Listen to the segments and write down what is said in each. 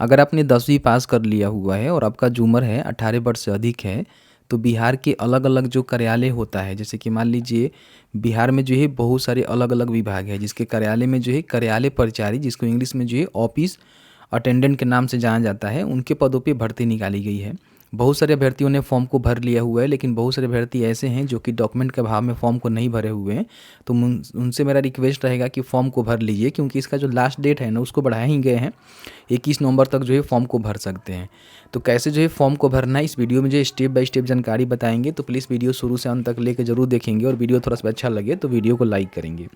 अगर आपने 10वीं पास कर लिया हुआ है और आपका जो उम्र है 18 वर्ष से अधिक है, तो बिहार के अलग अलग जो कार्यालय होता है, जैसे कि मान लीजिए बिहार में जो है बहुत सारे अलग अलग विभाग है, जिसके कार्यालय में जो है कार्यालय परिचारी, जिसको इंग्लिश में जो है ऑफिस अटेंडेंट के नाम से जाना जाता है, उनके पदों पे भर्ती निकाली गई है। बहुत सारे अभ्यर्थियों ने फॉर्म को भर लिया हुआ है, लेकिन बहुत सारे अभ्यर्थी ऐसे हैं जो कि डॉक्यूमेंट के अभाव में फॉर्म को नहीं भरे हुए हैं। तो उनसे मेरा रिक्वेस्ट रहेगा कि फॉर्म को भर लीजिए, क्योंकि इसका जो लास्ट डेट है ना उसको बढ़ाया ही गए हैं, 21 नवंबर तक जो है फॉर्म को भर सकते हैं। तो कैसे जो है फॉर्म को भरना है, इस वीडियो में जो स्टेप बाय स्टेप जानकारी बताएंगे, तो प्लीज़ वीडियो शुरू से अंत तक लेकर जरूर देखेंगे, और वीडियो थोड़ा सा अच्छा लगे तो वीडियो को लाइक करेंगे।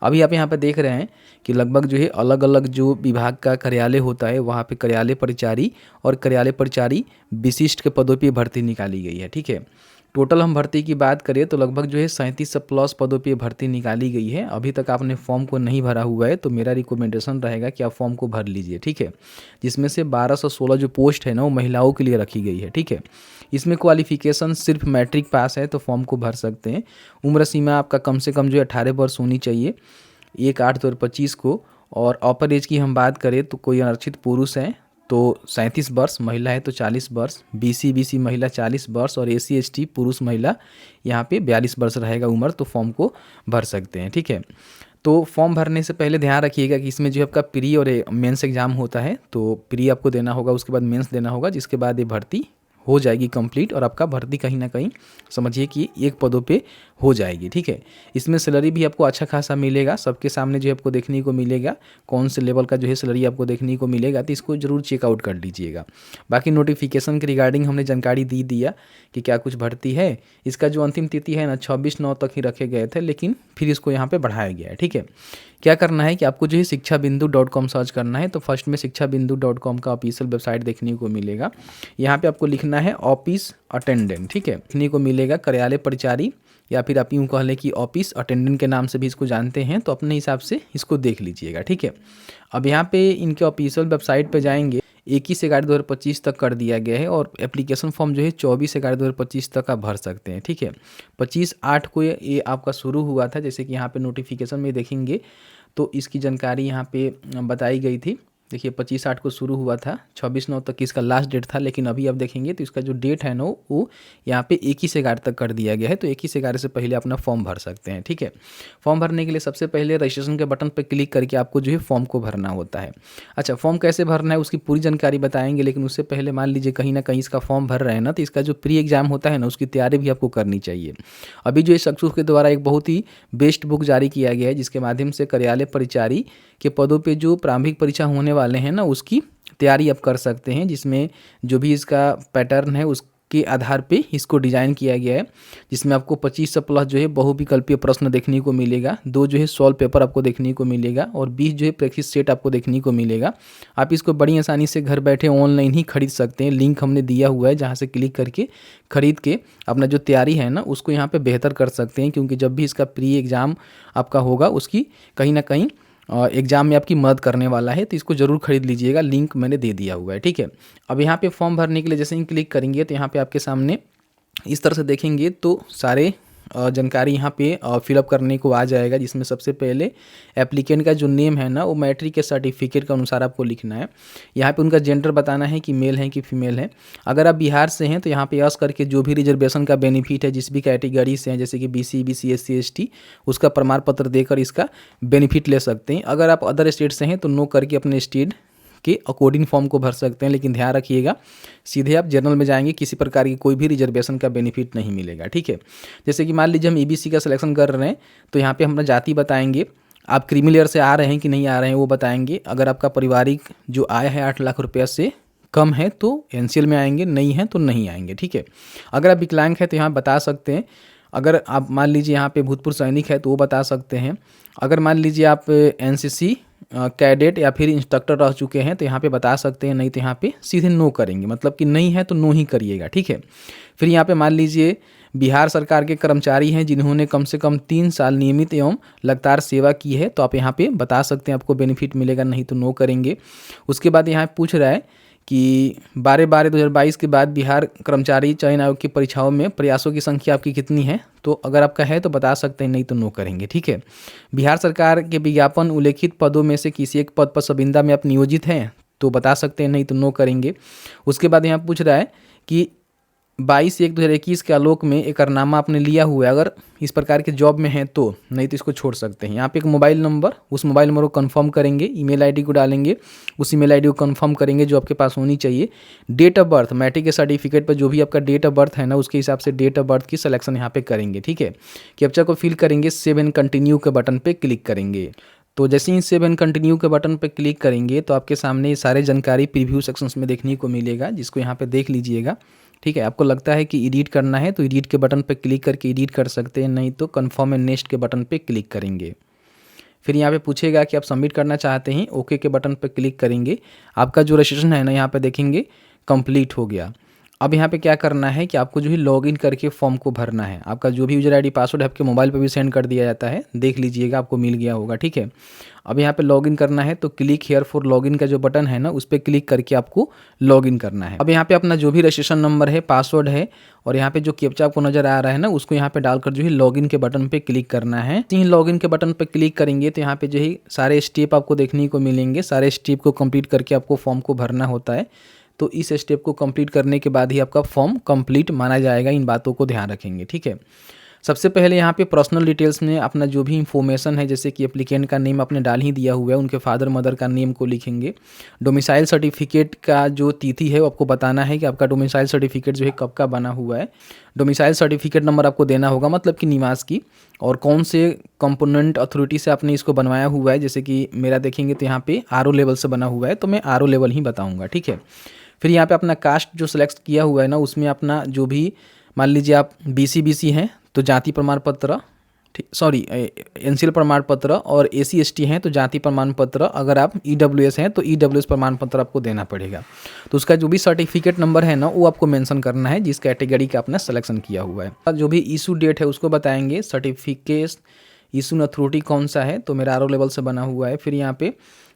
अभी आप यहाँ पर देख रहे हैं कि लगभग जो है अलग अलग जो विभाग का कार्यालय होता है, वहाँ पे कार्यालय परिचारी और कार्यालय परिचारी विशिष्ट के पदों पे भर्ती निकाली गई है। ठीक है, टोटल हम भर्ती की बात करें तो लगभग जो है 37+ पदों पे भर्ती निकाली गई है। अभी तक आपने फॉर्म को नहीं भरा हुआ है तो मेरा रिकमेंडेशन रहेगा कि आप फॉर्म को भर लीजिए। ठीक है, जिसमें से 1216 जो पोस्ट है ना वो महिलाओं के लिए रखी गई है। ठीक है, इसमें क्वालिफिकेशन सिर्फ मैट्रिक पास है तो फॉर्म को भर सकते हैं। उम्र सीमा आपका कम से कम जो है 18 वर्ष होनी चाहिए, 1/8/2025 को। और अपर एज की हम बात करें तो कोई आरक्षित पुरुष है तो 37 वर्ष, महिला है तो 40 वर्ष, BC महिला 40 वर्ष, और SC ST पुरुष महिला यहाँ पे 42 वर्ष रहेगा उम्र, तो फॉर्म को भर सकते हैं। ठीक है, तो फॉर्म भरने से पहले ध्यान रखिएगा कि इसमें जो आपका प्री और मेंस एग्जाम होता है, तो प्री आपको देना होगा, उसके बाद मेंस देना होगा, जिसके बाद ये भर्ती हो जाएगी कंप्लीट, और आपका भर्ती कहीं ना कहीं समझिए कि एक पदों पे हो जाएगी। ठीक है, इसमें सैलरी भी आपको अच्छा खासा मिलेगा, सबके सामने जो आपको देखने को मिलेगा कौन से लेवल का जो है सैलरी आपको देखने को मिलेगा, तो इसको जरूर चेकआउट कर लीजिएगा। बाकी नोटिफिकेशन के रिगार्डिंग हमने जानकारी दे दिया कि क्या कुछ भर्ती है। इसका जो अंतिम तिथि है ना 26/9 तक ही रखे गए थे, लेकिन फिर इसको यहाँ पर बढ़ाया गया है। ठीक है, क्या करना है कि आपको जो है शिक्षाबिंदु.com सर्च करना है, तो फर्स्ट में शिक्षाबिंदु.com का ऑफिशियल वेबसाइट देखने को मिलेगा। यहाँ पे आपको लिखना है ऑफिस अटेंडेंट। ठीक है, लिखने को मिलेगा कार्यालय परिचारी, या फिर आप यूँ कह लें कि ऑफिस अटेंडेंट के नाम से भी इसको जानते हैं, तो अपने हिसाब से इसको देख लीजिएगा। ठीक है, अब यहाँ पे इनके ऑफिशियल वेबसाइट पे जाएंगे, 21/11/2025 तक कर दिया गया है, और एप्लीकेशन फॉर्म जो है 24/11/2025 तक आप भर सकते हैं। ठीक है, 25/8 को ये आपका शुरू हुआ था, जैसे कि यहाँ पे नोटिफिकेशन में देखेंगे तो इसकी जानकारी यहाँ पे बताई गई थी। देखिए 25/8 को शुरू हुआ था, 26/9 तक इसका लास्ट डेट था, लेकिन अभी आप देखेंगे तो इसका जो डेट है ना वो यहाँ पे 21/11 तक कर दिया गया है, तो 21/11 से पहले अपना फॉर्म भर सकते हैं। ठीक है, फॉर्म भरने के लिए सबसे पहले रजिस्ट्रेशन के बटन पर क्लिक करके आपको जो है फॉर्म को भरना होता है। अच्छा, फॉर्म कैसे भरना है उसकी पूरी जानकारी बताएंगे, लेकिन उससे पहले मान लीजिए कहीं ना कहीं इसका फॉर्म भर रहे हैं ना, तो इसका जो प्री एग्जाम होता है ना उसकी तैयारी भी आपको करनी चाहिए। अभी जो इस सक्सूस के द्वारा एक बहुत ही बेस्ट बुक जारी किया गया है, जिसके माध्यम से कार्यालय परिचारी के पदों पे जो प्रारंभिक परीक्षा होने वाले हैं ना उसकी तैयारी आप कर सकते हैं, जिसमें जो भी इसका पैटर्न है उसके आधार पे इसको डिज़ाइन किया गया है, जिसमें आपको 25+ जो है बहुविकल्पीय प्रश्न देखने को मिलेगा, 2 जो है सॉल्व पेपर आपको देखने को मिलेगा, और 20 जो है प्रैक्टिस सेट आपको देखने को मिलेगा। आप इसको बड़ी आसानी से घर बैठे ऑनलाइन ही खरीद सकते हैं, लिंक हमने दिया हुआ है, जहाँ से क्लिक करके खरीद के अपना जो तैयारी है ना उसको यहाँ पे बेहतर कर सकते हैं, क्योंकि जब भी इसका प्री एग्ज़ाम आपका होगा उसकी कहीं ना कहीं एग्जाम में आपकी मदद करने वाला है, तो इसको जरूर खरीद लीजिएगा, लिंक मैंने दे दिया हुआ है। ठीक है, अब यहाँ पे फॉर्म भरने के लिए जैसे ही क्लिक करेंगे तो यहाँ पे आपके सामने इस तरह से देखेंगे तो सारे जानकारी यहाँ पे फिलअप करने को आ जाएगा, जिसमें सबसे पहले एप्लीकेंट का जो नेम है ना वो मैट्रिक के सर्टिफिकेट के अनुसार आपको लिखना है। यहाँ पे उनका जेंडर बताना है कि मेल है कि फीमेल है। अगर आप बिहार से हैं तो यहाँ पे यस करके जो भी रिजर्वेशन का बेनिफिट है जिस भी कैटेगरी से हैं, जैसे कि BC SC ST, उसका प्रमाण पत्र देकर इसका बेनिफिट ले सकते हैं। अगर आप अदर स्टेट से हैं तो नो करके अपने स्टेट के अकॉर्डिंग फॉर्म को भर सकते हैं, लेकिन ध्यान रखिएगा सीधे आप जनरल में जाएंगे, किसी प्रकार की कोई भी रिजर्वेशन का बेनिफिट नहीं मिलेगा। ठीक है, जैसे कि मान लीजिए हम EBC का सिलेक्शन कर रहे हैं तो यहाँ पे हम जाति बताएंगे, आप क्रीमी लेयर से आ रहे हैं कि नहीं आ रहे हैं वो बताएंगे। अगर आपका पारिवारिक जो आय है 8 लाख रुपया से कम है तो NCL में आएंगे, नहीं है तो नहीं आएंगे। ठीक है, अगर आप विकलांग है तो यहाँ बता सकते हैं। अगर आप मान लीजिए यहाँ पे भूतपूर्व सैनिक है तो वो बता सकते हैं। अगर मान लीजिए आप NCC कैडेट या फिर इंस्ट्रक्टर रह चुके हैं तो यहाँ पे बता सकते हैं, नहीं तो यहाँ पे सीधे नो करेंगे, मतलब कि नहीं है तो नो ही करिएगा। ठीक है, फिर यहाँ पे मान लीजिए बिहार सरकार के कर्मचारी हैं जिन्होंने कम से कम 3 साल नियमित एवं लगातार सेवा की है, तो आप यहाँ पे बता सकते हैं आपको बेनिफिट मिलेगा, नहीं तो नो करेंगे। उसके बाद यहाँ पूछ रहा है कि 12/12/2022 के बाद बिहार कर्मचारी चयन आयोग की परीक्षाओं में प्रयासों की संख्या आपकी कितनी है, तो अगर आपका है तो बता सकते हैं, नहीं तो नो करेंगे। ठीक है, बिहार सरकार के विज्ञापन उल्लेखित पदों में से किसी एक पद पर संविदा में आप नियोजित हैं तो बता सकते हैं, नहीं तो नो करेंगे। उसके बाद यहाँ पूछ रहा है कि 22/1/2021 के आलोक में एकरनामा आपने लिया हुआ है, अगर इस प्रकार के जॉब में हैं तो, नहीं तो इसको छोड़ सकते हैं। यहाँ पे एक मोबाइल नंबर, उस मोबाइल नंबर को कंफर्म करेंगे, ईमेल आईडी को डालेंगे, उस ईमेल आईडी को कंफर्म करेंगे जो आपके पास होनी चाहिए। डेट ऑफ बर्थ, मैट्रिक के सर्टिफिकेट पर जो भी आपका डेट ऑफ बर्थ है ना, उसके हिसाब से डेट ऑफ बर्थ की सिलेक्शन यहाँ पे करेंगे, ठीक है। कैप्चा को फिल करेंगे, सेव एंड कंटिन्यू के बटन पर क्लिक करेंगे। तो जैसे ही सेव एंड कंटिन्यू के बटन पर क्लिक करेंगे तो आपके सामने ये सारे जानकारी प्रीव्यू सेक्शंस में देखने को मिलेगा, जिसको यहाँ पे देख लीजिएगा, ठीक है। आपको लगता है कि एडिट करना है तो एडिट के बटन पर क्लिक करके एडिट कर सकते हैं, नहीं तो कन्फर्म एंड नेक्स्ट के बटन पर क्लिक करेंगे। फिर यहाँ पे पूछेगा कि आप सबमिट करना चाहते हैं, ओके के बटन पर क्लिक करेंगे। आपका जो रजिस्ट्रेशन है ना, यहाँ पे देखेंगे कंप्लीट हो गया। अब यहाँ पे क्या करना है कि आपको जो है लॉगिन करके फॉर्म को भरना है। आपका जो भी यूजर आईडी पासवर्ड है आपके मोबाइल पर भी सेंड कर दिया जाता है, देख लीजिएगा आपको मिल गया होगा, ठीक है। अब यहाँ पे लॉगिन करना है तो क्लिक हियर फॉर लॉगिन का जो बटन है ना, उस पर क्लिक करके आपको लॉगिन करना है। अब यहाँ पे अपना जो भी रजिस्ट्रेशन नंबर है, पासवर्ड है और यहाँ पे जो कैप्चा आपको नजर आ रहा है ना, उसको यहाँ पे डालकर जो है लॉगिन के बटन पे क्लिक करना है। लॉगिन के बटन पे क्लिक करेंगे तो यहाँ पे जो है सारे स्टेप आपको देखने को मिलेंगे। सारे स्टेप को कंप्लीट करके आपको फॉर्म को भरना होता है। तो इस स्टेप को कंप्लीट करने के बाद ही आपका फॉर्म कंप्लीट माना जाएगा। इन बातों को ध्यान रखेंगे, ठीक है। सबसे पहले यहाँ पे पर्सनल डिटेल्स में अपना जो भी इंफॉर्मेशन है, जैसे कि एप्लीकेंट का नेम आपने डाल ही दिया हुआ है, उनके फादर मदर का नेम को लिखेंगे। डोमिसाइल सर्टिफिकेट का जो तिथि है वो आपको बताना है कि आपका डोमिसाइल सर्टिफिकेट जो है कब का बना हुआ है। डोमिसाइल सर्टिफिकेट नंबर आपको देना होगा, मतलब कि निवास की, और कौन से कंपोनेंट अथॉरिटी से आपने इसको बनवाया हुआ है। जैसे कि मेरा देखेंगे तो यहाँ पे RO लेवल से बना हुआ है, तो मैं RO लेवल ही बताऊँगा, ठीक है। फिर यहाँ पे अपना कास्ट जो सिलेक्ट किया हुआ है ना, उसमें अपना जो भी, मान लीजिए आप BC हैं तो जाति प्रमाण पत्र, सॉरी NCL प्रमाण पत्र, और SC ST हैं तो जाति प्रमाण पत्र, अगर आप EWS हैं तो EWS प्रमाण पत्र आपको देना पड़ेगा। तो उसका जो भी सर्टिफिकेट नंबर है ना, वो आपको मेंशन करना है जिस कैटेगरी का आपने सिलेक्शन किया हुआ है। जो भी इशू डेट है उसको बताएंगे। सर्टिफिकेट इशू अथॉरिटी कौन सा है, तो मेरा RO लेवल से बना हुआ है। फिर यहाँ पे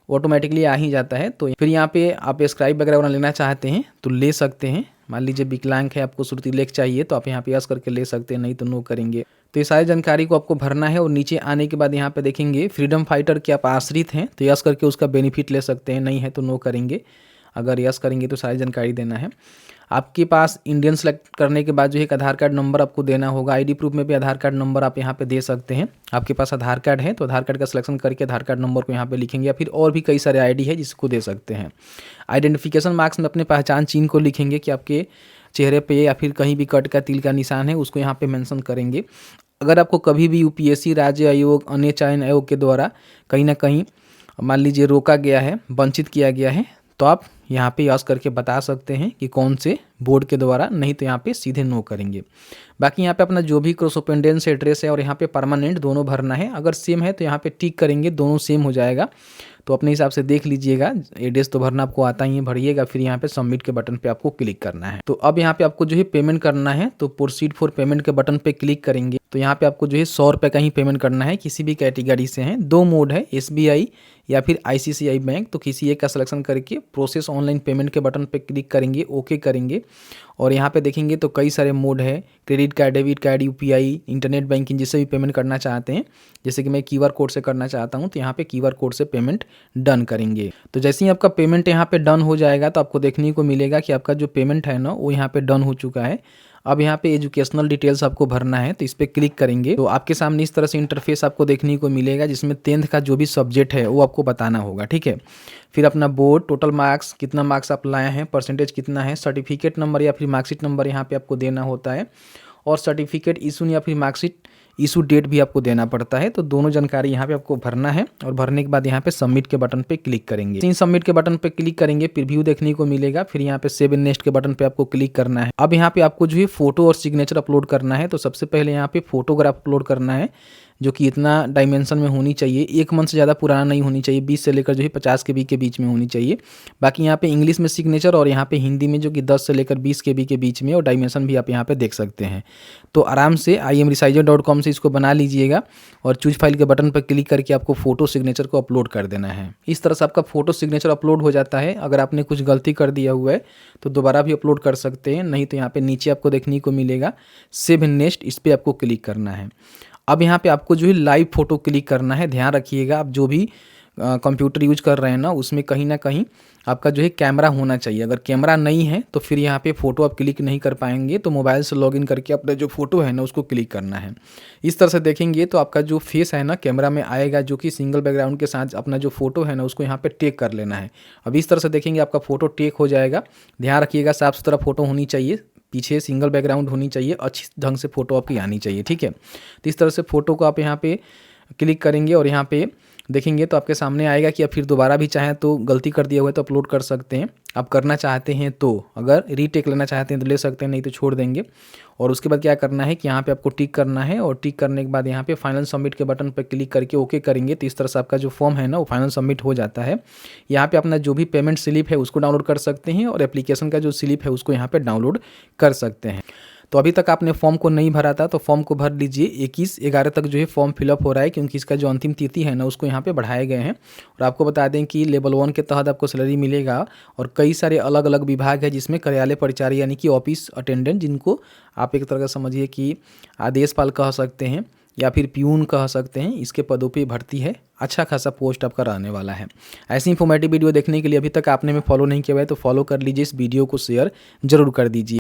ऑटोमेटिकली आ ही जाता है। तो फिर यहाँ पे आप स्क्राइब वगैरह लेना चाहते हैं तो ले सकते हैं। मान लीजिए विकलांग है, आपको श्रुति लेख चाहिए तो आप यहाँ पे यस करके ले सकते हैं, नहीं तो नो करेंगे। तो ये सारी जानकारी को आपको भरना है। और नीचे आने के बाद यहाँ पे देखेंगे फ्रीडम फाइटर के आप आश्रित हैं तो यस करके उसका बेनिफिट ले सकते हैं, नहीं है तो नो करेंगे। अगर यस करेंगे तो सारी जानकारी देना है। आपके पास इंडियन सेलेक्ट करने के बाद जो एक आधार कार्ड नंबर आपको देना होगा। आईडी प्रूफ में भी आधार कार्ड नंबर आप यहाँ पे दे सकते हैं। आपके पास आधार कार्ड है तो आधार कार्ड का सिलेक्शन करके आधार कार्ड नंबर को यहाँ पे लिखेंगे, या फिर और भी कई सारे आईडी है जिसको दे सकते हैं। आइडेंटिफिकेशन मार्क्स में अपने पहचान चिन्ह को लिखेंगे कि आपके चेहरे पे या फिर कहीं भी कट का तिल का निशान है, उसको यहाँ पे मेंशन करेंगे। अगर आपको कभी भी UPSC, राज्य आयोग, अन्य चयन आयोग के द्वारा कहीं ना कहीं मान लीजिए रोका गया है, वंचित किया गया है, तो आप यहाँ पे यस करके बता सकते हैं कि कौन से बोर्ड के द्वारा, नहीं तो यहाँ पे सीधे नो करेंगे। बाकी यहाँ पे अपना जो भी क्रॉसपेंडेंस एड्रेस है और यहाँ पे परमानेंट दोनों भरना है। अगर सेम है तो यहाँ पे टिक करेंगे, दोनों सेम हो जाएगा। तो अपने हिसाब से देख लीजिएगा, एड्रेस तो भरना आपको आता ही है, भरिएगा। फिर यहाँ पे सबमिट के बटन पे आपको क्लिक करना है। तो अब यहाँ पे आपको जो है पेमेंट करना है, तो प्रोसीड फॉर पेमेंट के बटन पे क्लिक करेंगे। तो यहाँ पे आपको जो है 100 रुपये का ही पेमेंट करना है, किसी भी कैटेगरी से हैं। 2 मोड है, SBI या फिर ICICI बैंक। तो किसी एक का सिलेक्शन करके प्रोसेस ऑनलाइन पेमेंट के बटन पे क्लिक करेंगे, ओके करेंगे। और यहाँ पे देखेंगे तो कई सारे मोड है, credit card, debit card, UPI, internet banking, जिससे भी पेमेंट करना चाहते हैं। जैसे कि मैं QR कोड से करना चाहता हूँ तो यहाँ पे QR कोड से पेमेंट डन करेंगे। तो जैसे ही आपका पेमेंट यहाँ पे डन हो जाएगा तो आपको देखने को मिलेगा कि आपका जो पेमेंट है ना, वो यहाँ पे डन हो चुका है। अब यहाँ पे एजुकेशनल डिटेल्स आपको भरना है, तो इस पर क्लिक करेंगे तो आपके सामने इस तरह से इंटरफेस आपको देखने को मिलेगा, जिसमें 10th का जो भी सब्जेक्ट है वो आपको बताना होगा, ठीक है। फिर अपना बोर्ड, टोटल मार्क्स, कितना मार्क्स आप लाए हैं, परसेंटेज कितना है, सर्टिफिकेट नंबर या फिर मार्कशीट नंबर यहाँ पे आपको देना होता है। और सर्टिफिकेट इशू या फिर मार्कशीट इशू डेट भी आपको देना पड़ता है। तो दोनों जानकारी यहाँ पे आपको भरना है। और भरने के बाद यहाँ पे सबमिट के बटन पे क्लिक करेंगे। सबमिट के बटन पे क्लिक करेंगे, प्रीव्यू देखने को मिलेगा। फिर यहाँ पे सेव एंड नेक्स्ट के बटन पे आपको क्लिक करना है। अब यहाँ पे आपको जो है फोटो और सिग्नेचर अपलोड करना है। तो सबसे पहले यहाँ पे फोटोग्राफ अपलोड करना है, जो कि इतना डायमेंशन में होनी चाहिए, 1 मंथ से ज़्यादा पुराना नहीं होनी चाहिए, 20 से लेकर जो है 50 KB के बीच में होनी चाहिए। बाकी यहाँ पे इंग्लिश में सिग्नेचर और यहाँ पे हिंदी में जो कि 10 से लेकर 20 KB के बीच में, और डायमेंशन भी आप यहाँ पे देख सकते हैं। तो आराम से imresizer.com से इसको बना लीजिएगा और चूज फाइल के बटन पर क्लिक करके आपको फोटो सिग्नेचर को अपलोड कर देना है। इस तरह से आपका फोटो सिग्नेचर अपलोड हो जाता है। अगर आपने कुछ गलती कर दिया हुआ है तो दोबारा भी अपलोड कर सकते हैं, नहीं तो यहाँ पे नीचे आपको देखने को मिलेगा सेव एंड नेक्स्ट, इस पर आपको क्लिक करना है। अब यहाँ पे आपको जो है लाइव फोटो क्लिक करना है। ध्यान रखिएगा, आप जो भी कंप्यूटर यूज कर रहे हैं ना, उसमें कहीं ना कहीं आपका जो है कैमरा होना चाहिए। अगर कैमरा नहीं है तो फिर यहाँ पे फ़ोटो आप क्लिक नहीं कर पाएंगे, तो मोबाइल से लॉगिन करके अपना जो फ़ोटो है ना उसको क्लिक करना है। इस तरह से देखेंगे तो आपका जो फेस है ना कैमरा में आएगा, जो कि सिंगल बैकग्राउंड के साथ अपना जो फ़ोटो है ना उसको यहाँ पे टेक कर लेना है। अब इस तरह से देखेंगे आपका फ़ोटो टेक हो जाएगा। ध्यान रखिएगा साफ़ सुथरा फ़ोटो होनी चाहिए, पीछे सिंगल बैकग्राउंड होनी चाहिए, अच्छी ढंग से फ़ोटो आपकी आनी चाहिए, ठीक है। तो इस तरह से फ़ोटो को आप यहाँ पे क्लिक करेंगे और यहाँ पे देखेंगे तो आपके सामने आएगा कि आप फिर दोबारा भी चाहें तो गलती कर दिया हुआ है तो अपलोड कर सकते हैं। आप करना चाहते हैं तो अगर रीटेक लेना चाहते हैं तो ले सकते हैं, नहीं तो छोड़ देंगे। और उसके बाद क्या करना है कि यहाँ पे आपको टिक करना है, और टिक करने के बाद यहाँ पे फाइनल सबमिट के बटन पर क्लिक करके ओके करेंगे तो इस तरह से आपका जो फॉर्म है ना वो फाइनल सबमिट हो जाता है। यहाँ पे अपना जो भी पेमेंट स्लिप है उसको डाउनलोड कर सकते हैं, और एप्लीकेशन का जो स्लिप है उसको यहाँ पे डाउनलोड कर सकते हैं। तो अभी तक आपने फॉर्म को नहीं भरा था तो फॉर्म को भर लीजिए। 21/11 तक जो है फॉर्म फिलअप हो रहा है, क्योंकि इसका जो अंतिम तिथि है ना उसको यहाँ पे बढ़ाए गए हैं। और आपको बता दें कि लेवल 1 के तहत आपको सैलरी मिलेगा, और कई सारे अलग अलग विभाग है जिसमें कार्यालय परिचारी यानी कि ऑफिस अटेंडेंट, जिनको आप एक तरह का समझिए कि आदेशपाल कह सकते हैं या फिर प्यून कह सकते हैं, इसके पदों पे भर्ती है। अच्छा खासा पोस्ट आपका रहने वाला है। ऐसी इंफॉर्मेटिव वीडियो देखने के लिए अभी तक आपने में फॉलो नहीं किया है तो फॉलो कर लीजिए, इस वीडियो को शेयर जरूर कर दीजिए।